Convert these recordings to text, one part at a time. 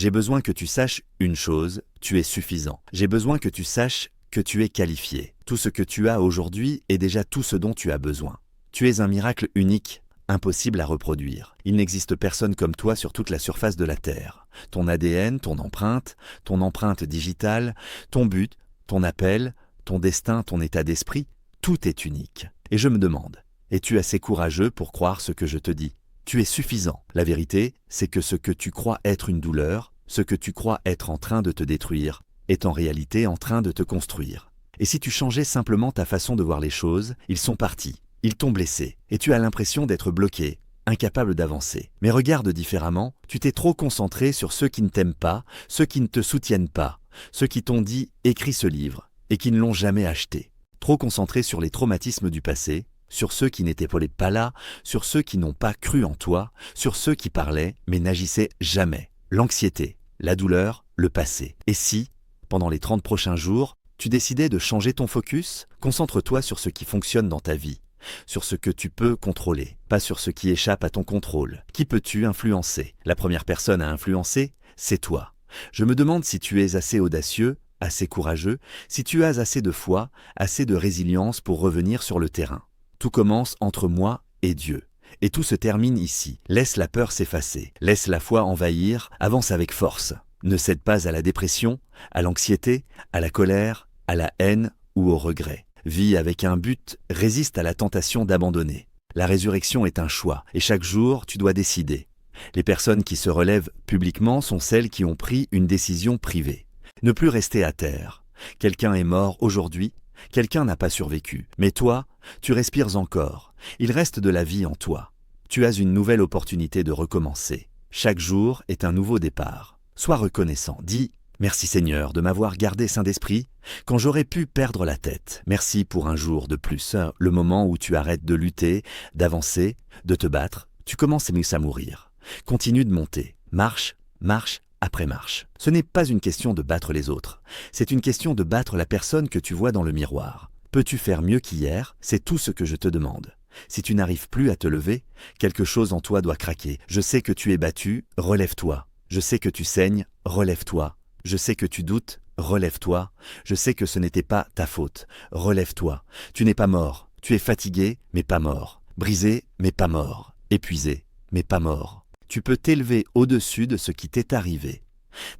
J'ai besoin que tu saches une chose, tu es suffisant. J'ai besoin que tu saches que tu es qualifié. Tout ce que tu as aujourd'hui est déjà tout ce dont tu as besoin. Tu es un miracle unique, impossible à reproduire. Il n'existe personne comme toi sur toute la surface de la Terre. Ton ADN, ton empreinte digitale, ton but, ton appel, ton destin, ton état d'esprit, tout est unique. Et je me demande, es-tu assez courageux pour croire ce que je te dis ? Tu es suffisant. La vérité, c'est que ce que tu crois être une douleur, ce que tu crois être en train de te détruire, est en réalité en train de te construire. Et si tu changeais simplement ta façon de voir les choses, ils sont partis. Ils t'ont blessé, et tu as l'impression d'être bloqué, incapable d'avancer. Mais regarde différemment, tu t'es trop concentré sur ceux qui ne t'aiment pas, ceux qui ne te soutiennent pas, ceux qui t'ont dit « écris ce livre » et qui ne l'ont jamais acheté. Trop concentré sur les traumatismes du passé, sur ceux qui n'étaient pas là, sur ceux qui n'ont pas cru en toi, sur ceux qui parlaient mais n'agissaient jamais. L'anxiété, la douleur, le passé. Et si, pendant les 30 prochains jours, tu décidais de changer ton focus, concentre-toi sur ce qui fonctionne dans ta vie. Sur ce que tu peux contrôler, pas sur ce qui échappe à ton contrôle. Qui peux-tu influencer ? La première personne à influencer, c'est toi. Je me demande si tu es assez audacieux, assez courageux, si tu as assez de foi, assez de résilience pour revenir sur le terrain. Tout commence entre moi et Dieu. Et tout se termine ici. Laisse la peur s'effacer, laisse la foi envahir, avance avec force. Ne cède pas à la dépression, à l'anxiété, à la colère, à la haine ou au regret. Vis avec un but, résiste à la tentation d'abandonner. La résurrection est un choix, et chaque jour, tu dois décider. Les personnes qui se relèvent publiquement sont celles qui ont pris une décision privée. Ne plus rester à terre. Quelqu'un est mort aujourd'hui, quelqu'un n'a pas survécu. Mais toi, tu respires encore. Il reste de la vie en toi. Tu as une nouvelle opportunité de recommencer. Chaque jour est un nouveau départ. Sois reconnaissant. Dis « Merci Seigneur de m'avoir gardé sain d'esprit quand j'aurais pu perdre la tête. Merci pour un jour de plus, le moment où tu arrêtes de lutter, d'avancer, de te battre. Tu commences à mourir. Continue de monter. Marche, marche après marche. Ce n'est pas une question de battre les autres. C'est une question de battre la personne que tu vois dans le miroir. Peux-tu faire mieux qu'hier ? C'est tout ce que je te demande. Si tu n'arrives plus à te lever, quelque chose en toi doit craquer. Je sais que tu es battu, relève-toi. Je sais que tu saignes, relève-toi. Je sais que tu doutes, relève-toi. Je sais que ce n'était pas ta faute, relève-toi. Tu n'es pas mort, tu es fatigué, mais pas mort. Brisé, mais pas mort. Épuisé, mais pas mort. Tu peux t'élever au-dessus de ce qui t'est arrivé.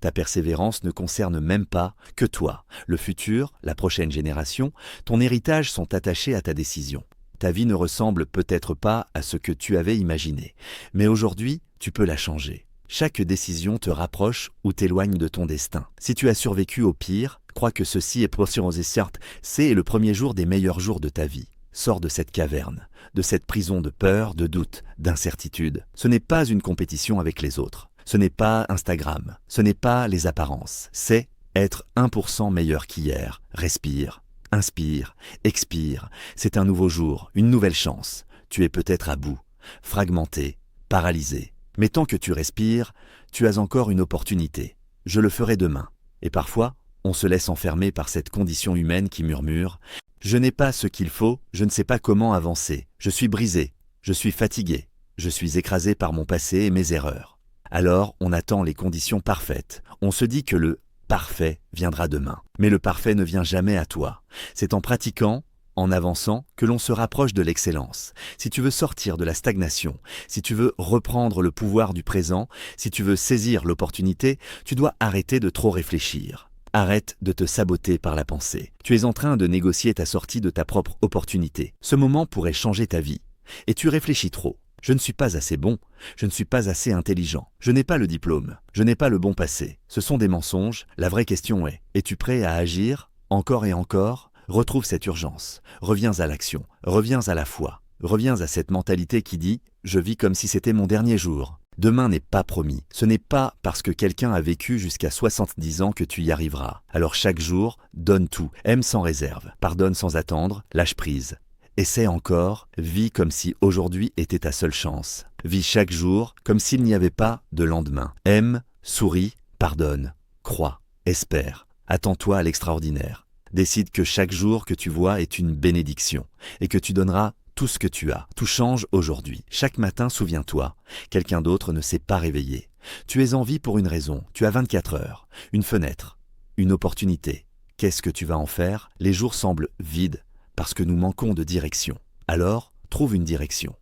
Ta persévérance ne concerne même pas que toi. Le futur, la prochaine génération, ton héritage sont attachés à ta décision. Ta vie ne ressemble peut-être pas à ce que tu avais imaginé, mais aujourd'hui, tu peux la changer. Chaque décision te rapproche ou t'éloigne de ton destin. Si tu as survécu au pire, crois que ceci est possible. Certes, c'est le premier jour des meilleurs jours de ta vie. Sors de cette caverne, de cette prison de peur, de doute, d'incertitude. Ce n'est pas une compétition avec les autres. Ce n'est pas Instagram. Ce n'est pas les apparences. C'est être 1% meilleur qu'hier. Respire, inspire, expire. C'est un nouveau jour, une nouvelle chance. Tu es peut-être à bout, fragmenté, paralysé. Mais tant que tu respires, tu as encore une opportunité. Je le ferai demain. Et parfois, on se laisse enfermer par cette condition humaine qui murmure « Je n'ai pas ce qu'il faut, je ne sais pas comment avancer, je suis brisé, je suis fatigué, je suis écrasé par mon passé et mes erreurs. » Alors, on attend les conditions parfaites. On se dit que le « parfait » viendra demain. Mais le parfait ne vient jamais à toi. C'est en pratiquant, en avançant, que l'on se rapproche de l'excellence. Si tu veux sortir de la stagnation, si tu veux reprendre le pouvoir du présent, si tu veux saisir l'opportunité, tu dois arrêter de trop réfléchir. Arrête de te saboter par la pensée. Tu es en train de négocier ta sortie de ta propre opportunité. Ce moment pourrait changer ta vie. Et tu réfléchis trop. Je ne suis pas assez bon, je ne suis pas assez intelligent, je n'ai pas le diplôme, je n'ai pas le bon passé. Ce sont des mensonges. La vraie question est, es-tu prêt à agir, encore et encore ? Retrouve cette urgence, reviens à l'action, reviens à la foi, reviens à cette mentalité qui dit « je vis comme si c'était mon dernier jour ». Demain n'est pas promis, ce n'est pas parce que quelqu'un a vécu jusqu'à 70 ans que tu y arriveras. Alors chaque jour, donne tout, aime sans réserve, pardonne sans attendre, lâche prise. Essaie encore, vis comme si aujourd'hui était ta seule chance. Vis chaque jour comme s'il n'y avait pas de lendemain. Aime, souris, pardonne, crois, espère, attends-toi à l'extraordinaire. Décide que chaque jour que tu vois est une bénédiction et que tu donneras tout ce que tu as. Tout change aujourd'hui. Chaque matin, souviens-toi, quelqu'un d'autre ne s'est pas réveillé. Tu es en vie pour une raison, tu as 24 heures, une fenêtre, une opportunité. Qu'est-ce que tu vas en faire? Les jours semblent vides parce que nous manquons de direction. Alors, trouve une direction.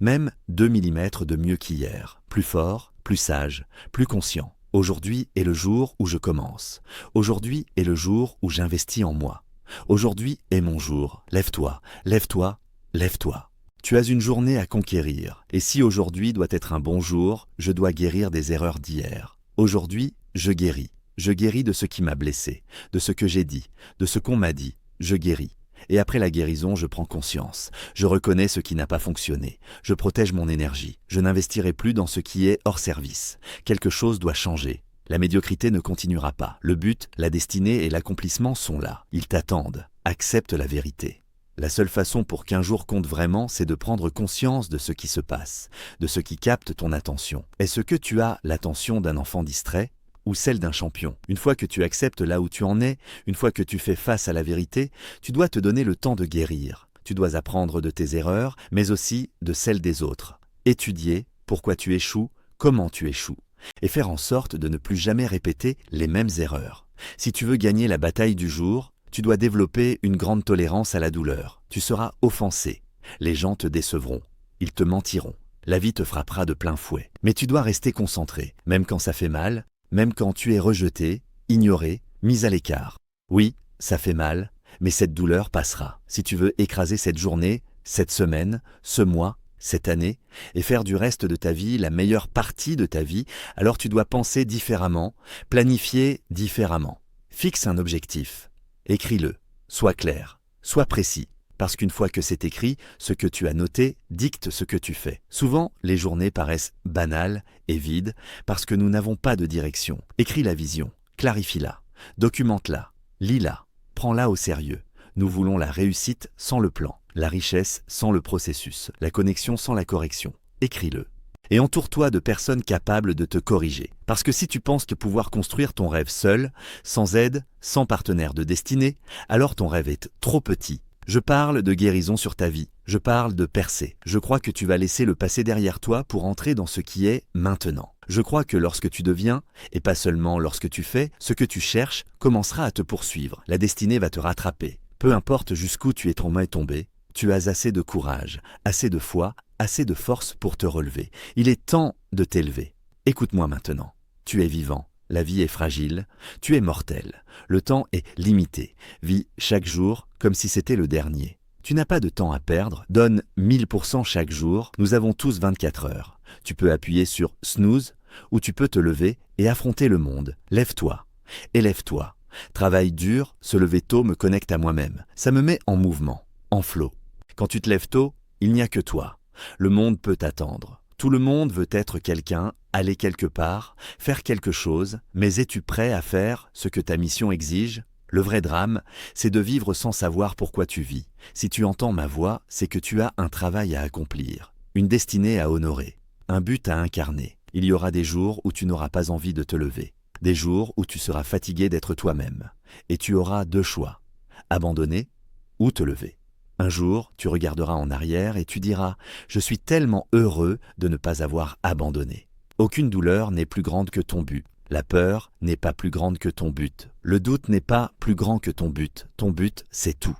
Même 2 millimètres de mieux qu'hier. Plus fort, plus sage, plus conscient. Aujourd'hui est le jour où je commence. Aujourd'hui est le jour où j'investis en moi. Aujourd'hui est mon jour. Lève-toi, lève-toi, lève-toi. Tu as une journée à conquérir. Et si aujourd'hui doit être un bon jour, je dois guérir des erreurs d'hier. Aujourd'hui, je guéris. Je guéris de ce qui m'a blessé, de ce que j'ai dit, de ce qu'on m'a dit. Je guéris. Et après la guérison, je prends conscience. Je reconnais ce qui n'a pas fonctionné. Je protège mon énergie. Je n'investirai plus dans ce qui est hors service. Quelque chose doit changer. La médiocrité ne continuera pas. Le but, la destinée et l'accomplissement sont là. Ils t'attendent. Accepte la vérité. La seule façon pour qu'un jour compte vraiment, c'est de prendre conscience de ce qui se passe, de ce qui capte ton attention. Est-ce que tu as l'attention d'un enfant distrait ou celle d'un champion? Une fois que tu acceptes là où tu en es, une fois que tu fais face à la vérité, tu dois te donner le temps de guérir. Tu dois apprendre de tes erreurs, mais aussi de celles des autres. Étudier pourquoi tu échoues, comment tu échoues, et faire en sorte de ne plus jamais répéter les mêmes erreurs. Si tu veux gagner la bataille du jour, tu dois développer une grande tolérance à la douleur. Tu seras offensé. Les gens te décevront. Ils te mentiront. La vie te frappera de plein fouet. Mais tu dois rester concentré, même quand ça fait mal, même quand tu es rejeté, ignoré, mis à l'écart. Oui, ça fait mal, mais cette douleur passera. Si tu veux écraser cette journée, cette semaine, ce mois, cette année, et faire du reste de ta vie la meilleure partie de ta vie, alors tu dois penser différemment, planifier différemment. Fixe un objectif. Écris-le. Sois clair. Sois précis. Parce qu'une fois que c'est écrit, ce que tu as noté dicte ce que tu fais. Souvent, les journées paraissent banales et vides parce que nous n'avons pas de direction. Écris la vision, clarifie-la, documente-la, lis-la, prends-la au sérieux. Nous voulons la réussite sans le plan, la richesse sans le processus, la connexion sans la correction. Écris-le. Et entoure-toi de personnes capables de te corriger. Parce que si tu penses te pouvoir construire ton rêve seul, sans aide, sans partenaire de destinée, alors ton rêve est trop petit. Je parle de guérison sur ta vie, je parle de percée. Je crois que tu vas laisser le passé derrière toi pour entrer dans ce qui est maintenant. Je crois que lorsque tu deviens, et pas seulement lorsque tu fais, ce que tu cherches commencera à te poursuivre. La destinée va te rattraper. Peu importe jusqu'où tu es tombé, tu as assez de courage, assez de foi, assez de force pour te relever. Il est temps de t'élever. Écoute-moi maintenant. Tu es vivant. La vie est fragile, tu es mortel, le temps est limité, vis chaque jour comme si c'était le dernier. Tu n'as pas de temps à perdre, donne 1000% chaque jour, nous avons tous 24 heures. Tu peux appuyer sur snooze ou tu peux te lever et affronter le monde. Lève-toi, élève-toi. Travail dur, se lever tôt me connecte à moi-même, ça me met en mouvement, en flot. Quand tu te lèves tôt, il n'y a que toi. Le monde peut t'attendre. Tout le monde veut être quelqu'un, aller quelque part, faire quelque chose, mais es-tu prêt à faire ce que ta mission exige? Le vrai drame, c'est de vivre sans savoir pourquoi tu vis. Si tu entends ma voix, c'est que tu as un travail à accomplir, une destinée à honorer, un but à incarner. Il y aura des jours où tu n'auras pas envie de te lever, des jours où tu seras fatigué d'être toi-même, et tu auras deux choix, abandonner ou te lever. Un jour, tu regarderas en arrière et tu diras « Je suis tellement heureux de ne pas avoir abandonné ». Aucune douleur n'est plus grande que ton but. La peur n'est pas plus grande que ton but. Le doute n'est pas plus grand que ton but. Ton but, c'est tout.